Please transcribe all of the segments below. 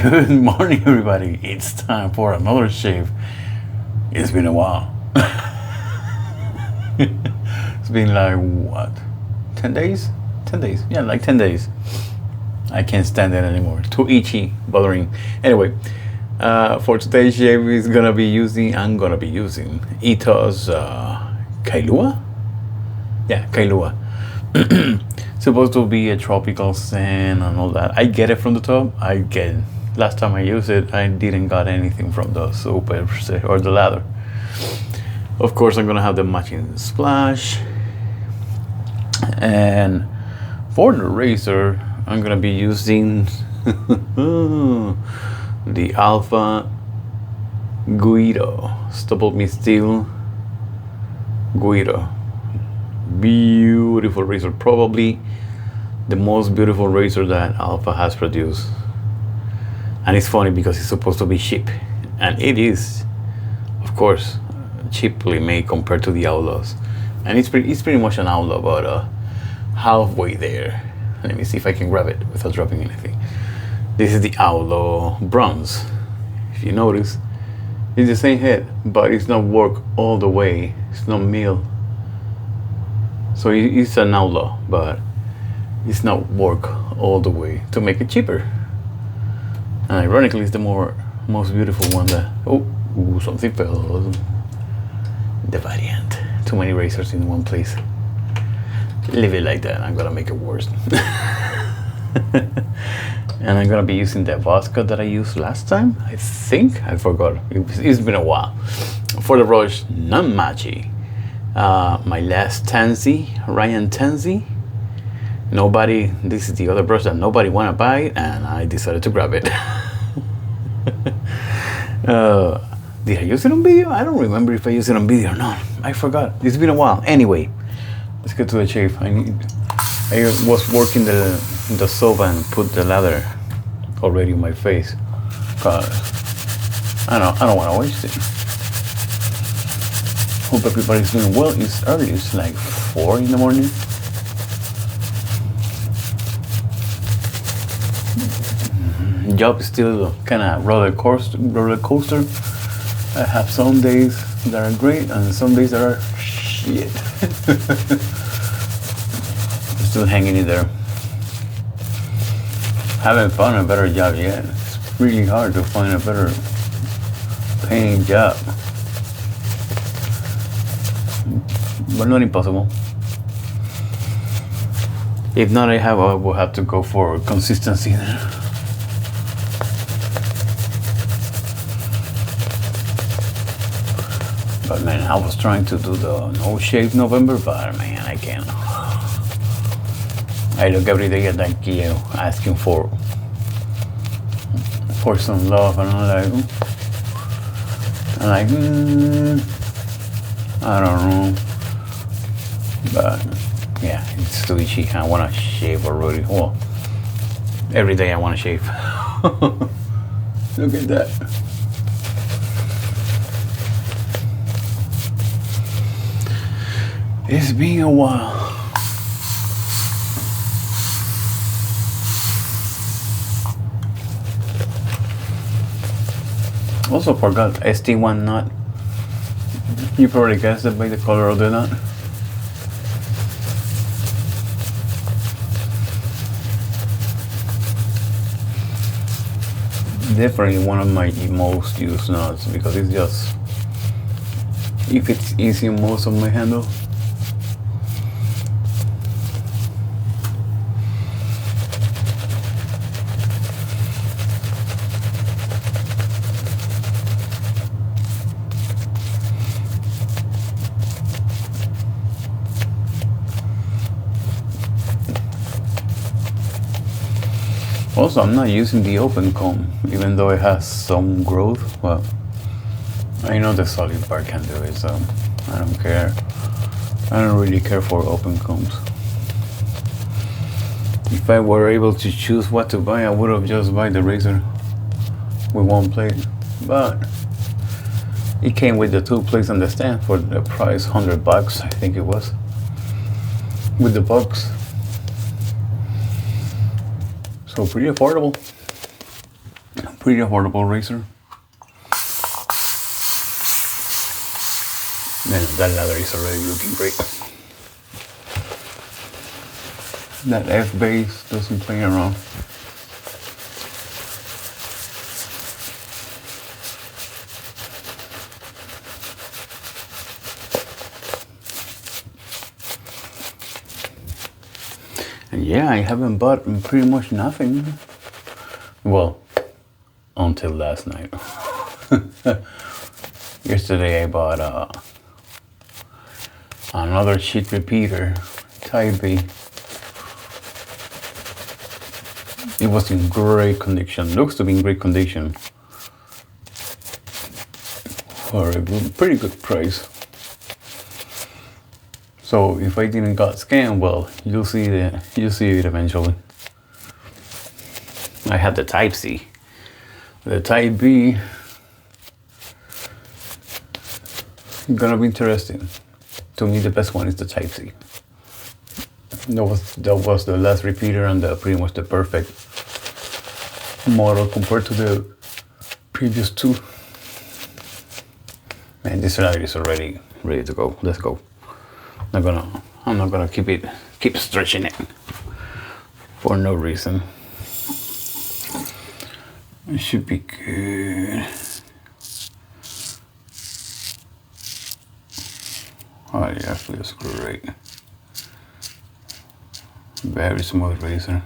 Good morning, everybody. It's time for another shave. It's been a while. It's been like, what, 10 days? 10 days. Yeah, like 10 days. I can't stand it anymore. Too itchy, bothering. Anyway, for today's shave, I'm gonna be using ETHOS Kailua? Yeah, Kailua. Supposed to be a tropical sand and all that. I get it from the top. Last time I used it, I didn't got anything from the soap or the lather. Of course, I'm gonna have the matching splash. And for the razor, I'm gonna be using the Alpha Guido Stubble Meets Steel Guido. Beautiful razor, probably the most beautiful razor that Alpha has produced. And it's funny because it's supposed to be cheap, and it is, of course, cheaply made compared to the Outlaws. And it's pretty much an Outlaw, but halfway there. Let me see if I can grab it without dropping anything. This is the Outlaw Bronze. If you notice, it's the same head, but it's not work all the way. It's not mill. So it's an Outlaw, but it's not work all the way to make it cheaper. And ironically, it's the most beautiful one that, something fell. The variant. Too many razors in one place. Leave it like that. I'm gonna make it worse. And I'm gonna be using the Voskhod that I used last time. I think I forgot. It's been a while. For the brush, non-matchy. My last TanZ, Ryan TanZ. This is the other brush that nobody wanna buy, and I decided to grab it. Did I use it on video? I don't remember if I used it on video or not. I forgot. It's been a while. Anyway, let's get to the shave. I was working the soap and put the lather already on my face, cause I don't want to waste it. Hope everybody's doing well. It's early. It's like 4 in the morning. Job is still kind of roller coaster. I have some days that are great and some days that are shit. Still hanging in there. Haven't found a better job yet. It's really hard to find a better paying job, but not impossible. If not, I will have to go for consistency there. But man, I was trying to do the no shave November, but man, I can't. I look every day at that Guido asking for some love, and I'm like, I don't know. But yeah, it's too itchy. I want to shave already. Well, every day I want to shave. Look at that. It's been a while. Also forgot ST1 knot. You probably guessed it by the color of the knot. Definitely one of my most used knots because it's just, if it's easy on most of my handle. Also, I'm not using the open comb, even though it has some growth. Well, I know the solid part can do it, so I don't care. I don't really care for open combs. If I were able to choose what to buy, I would have just bought the razor with one plate. But it came with the 2 plates and the stand for the price, $100, I think it was, with the box. So pretty affordable. Pretty affordable razor. Man, that lather is already looking great. That F base doesn't play around. And yeah, I haven't bought pretty much nothing. Well, until last night. Yesterday I bought another sheet repeater, Type B. It was in great condition, looks to be in great condition for a pretty good price. So if I didn't got scammed, well, you'll see it eventually. I had the Type C. The Type B gonna be interesting. To me, the best one is the Type C. That was the last repeater and pretty much the perfect model compared to the previous two. Man, this ladder is already ready to go. Let's go. I'm not gonna keep stretching it for no reason. It should be good. Oh yeah, feels great. Very smooth razor.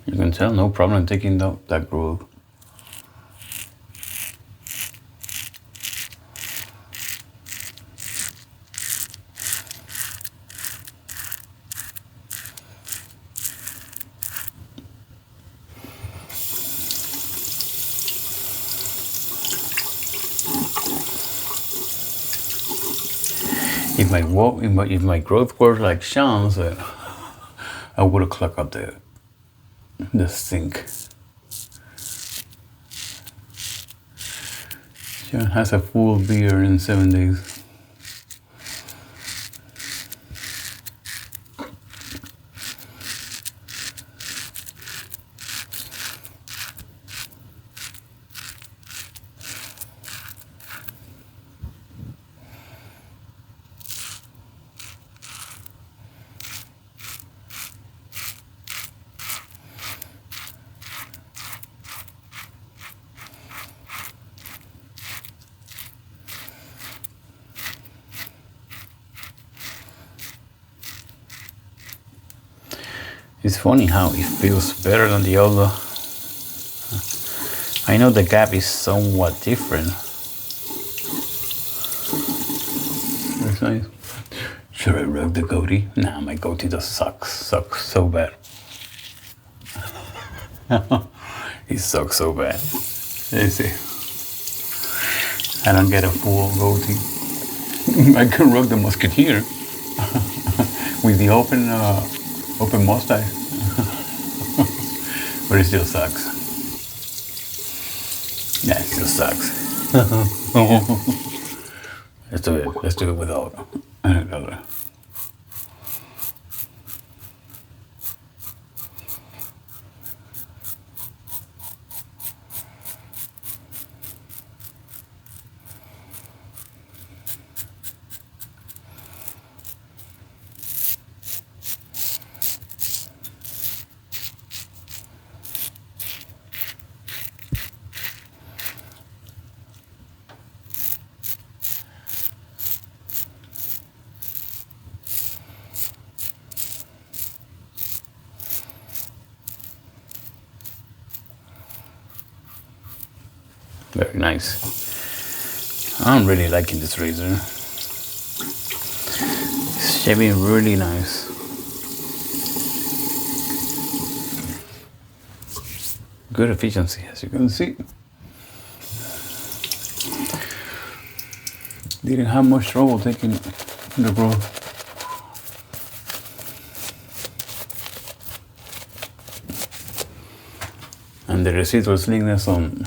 You can tell, no problem taking that groove. If my growth were like Sean's, I would have clogged up the sink. Sean has a full beer in 7 days. It's funny how it feels better than the other. I know the gap is somewhat different. That's nice. Should I rub the goatee? Nah, my goatee just sucks so bad. It sucks so bad. Let's see. I don't get a full goatee. I can rub the musketeer with the open mustache. But it still sucks. Yeah, it still sucks. Let's do it without another. Very nice. I'm really liking this razor. It's shaving really nice. Good efficiency, as you can see. Didn't have much trouble taking the growth. And the residual slickness on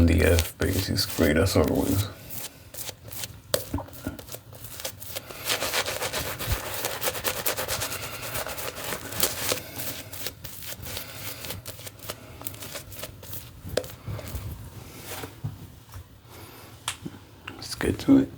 the F base is great as always. get to it.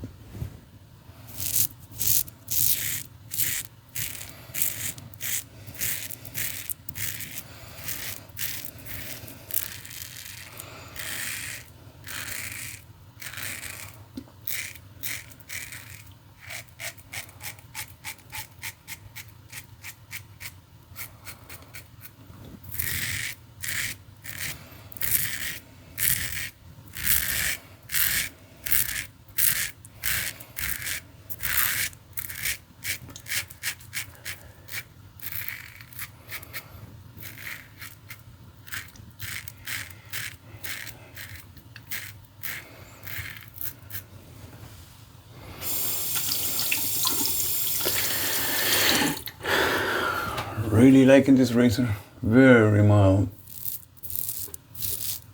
Really liking this razor, very mild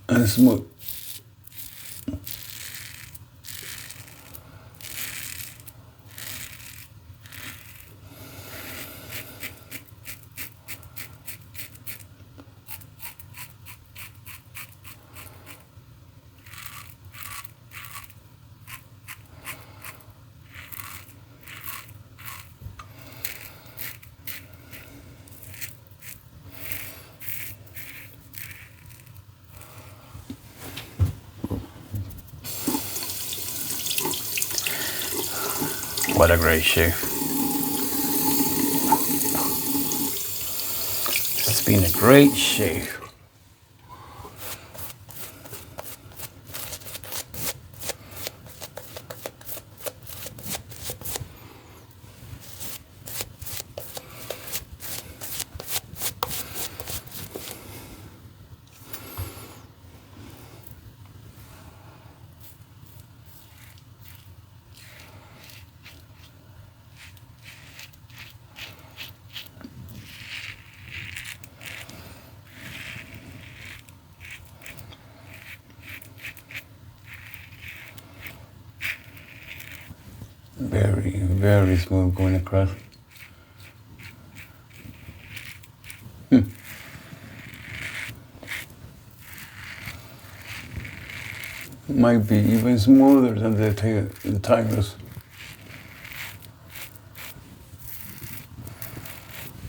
and smooth. What a great shave. It's been a great shave. Very smooth going across. Might be even smoother than the Timeless.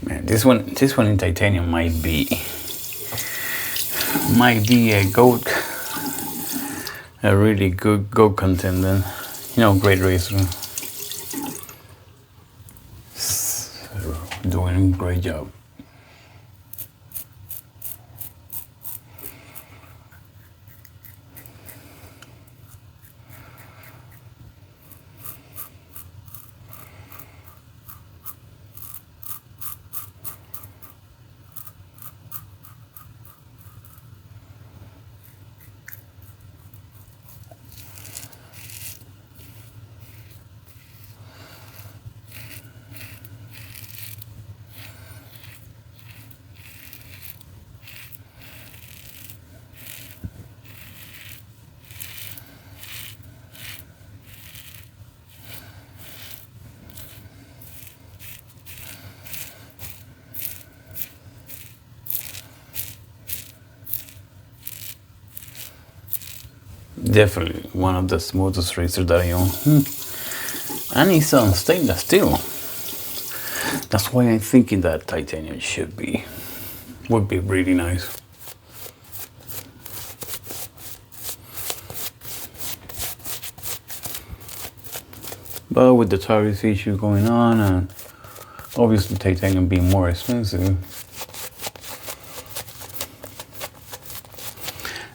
Man, this one in titanium might be a really good gold contender. You know, great razor. Doing a great job. Definitely one of the smoothest razors that I own. And it's on stainless steel. That's why I'm thinking that titanium would be really nice. But with the tariff issue going on and obviously titanium being more expensive,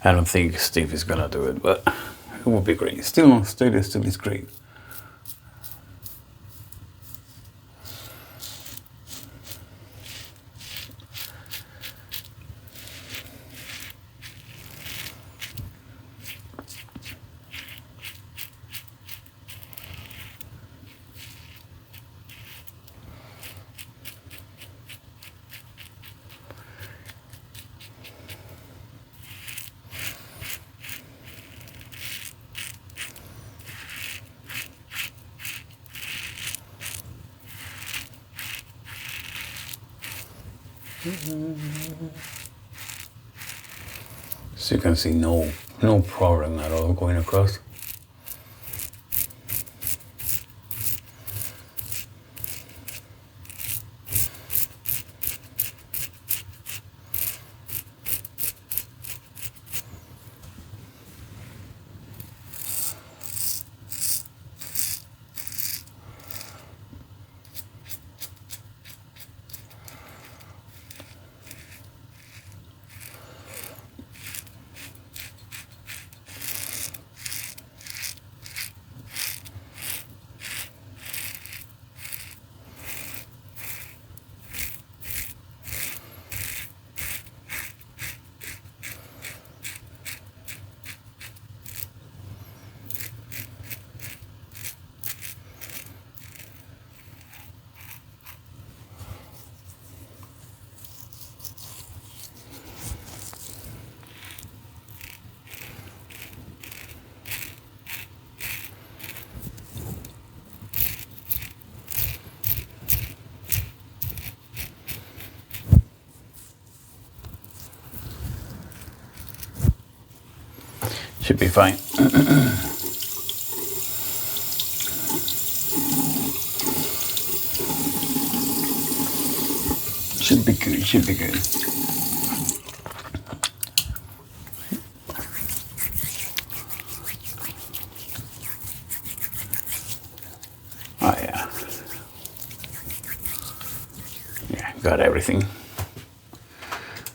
I don't think Steve is gonna do it, but it would be great. Still on stainless steel is great. So you can see no problem at all going across. Should be fine. Should be good, should be good. Oh yeah. Yeah, got everything.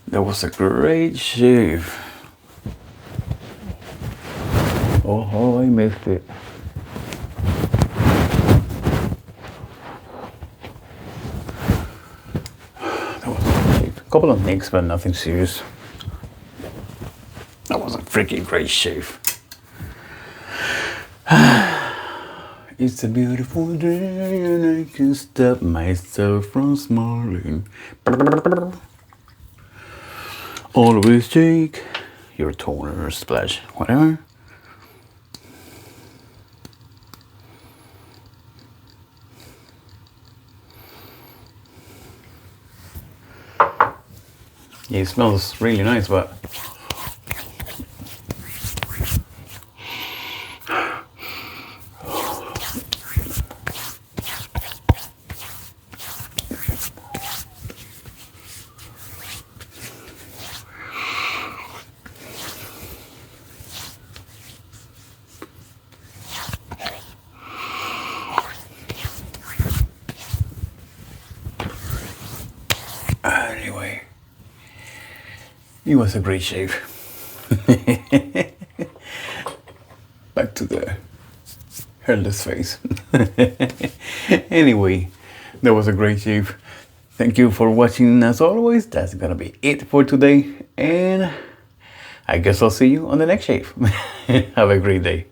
That was a great shave. Oh, I missed it. That was a shave. A couple of nicks, but nothing serious. That was a freaking great shave. It's a beautiful day and I can't stop myself from smiling. Always take your toner, splash, whatever. Yeah, it smells really nice, but anyway, it was a great shave. Back to the hairless face. Anyway, that was a great shave. Thank you for watching as always. That's gonna be it for today. And I guess I'll see you on the next shave. Have a great day.